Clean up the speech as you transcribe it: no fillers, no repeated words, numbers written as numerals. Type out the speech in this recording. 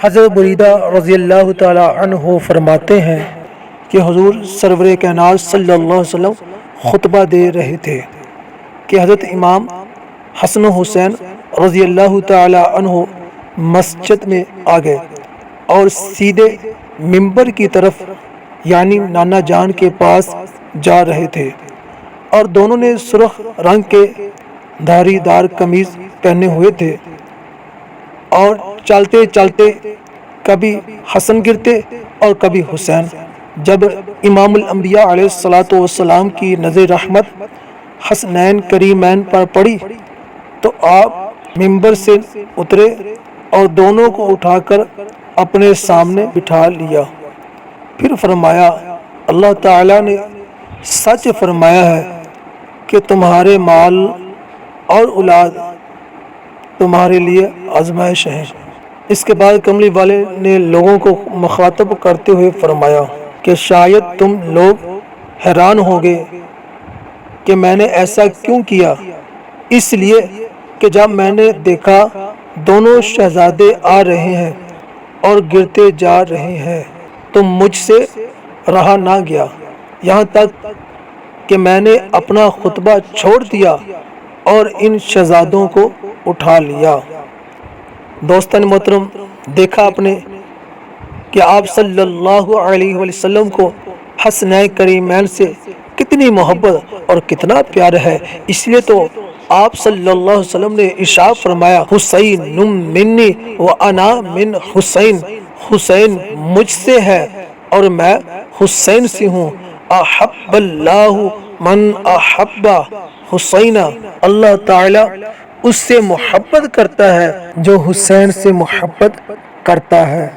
حضرت بریدہ رضی اللہ تعالی عنہ فرماتے ہیں کہ حضور سرور کائنات صلی اللہ علیہ وسلم خطبہ دے رہے تھے کہ حضرت امام حسن و حسین رضی اللہ تعالی عنہ مسجد میں آ گئے اور سیدھے منبر کی طرف یعنی نانا جان کے پاس جا رہے تھے، اور دونوں نے سرخ رنگ کے دھاری دار قمیض پہنے ہوئے تھے، اور چلتے چلتے کبھی حسن گرتے اور کبھی حسین۔ جب امام الانبیاء علیہ الصلاۃ والسلام کی نظر رحمت حسنین کریمین پر پڑی تو آپ منبر سے اترے اور دونوں کو اٹھا کر اپنے سامنے بٹھا لیا، پھر فرمایا اللہ تعالیٰ نے سچ فرمایا ہے کہ تمہارے مال اور اولاد تمہارے لیے آزمائش ہے۔ اس کے بعد کملی والے نے لوگوں کو مخاطب کرتے ہوئے فرمایا کہ شاید تم لوگ حیران ہوگے کہ میں نے ایسا کیوں کیا، اس لیے کہ جب میں نے دیکھا دونوں شہزادے آ رہے ہیں اور گرتے جا رہے ہیں تو مجھ سے رہا نہ گیا، یہاں تک کہ میں نے اپنا خطبہ چھوڑ دیا اور ان شہزادوں کو اٹھا لیا۔ دوستان محترم، دیکھا آپ نے کہ آپ صلی اللہ علیہ وسلم کو حسنین کریمین سے کتنی محبت اور کتنا پیار ہے، اس لیے تو آپ صلی اللہ علیہ وسلم نے ارشاد فرمایا حسین منی وانا من حسین، حسین مجھ سے ہے اور میں حسین سے ہوں۔ احب اللہ من احب حسین، اللہ تعالی اس سے محبت کرتا ہے جو حسین سے محبت کرتا ہے۔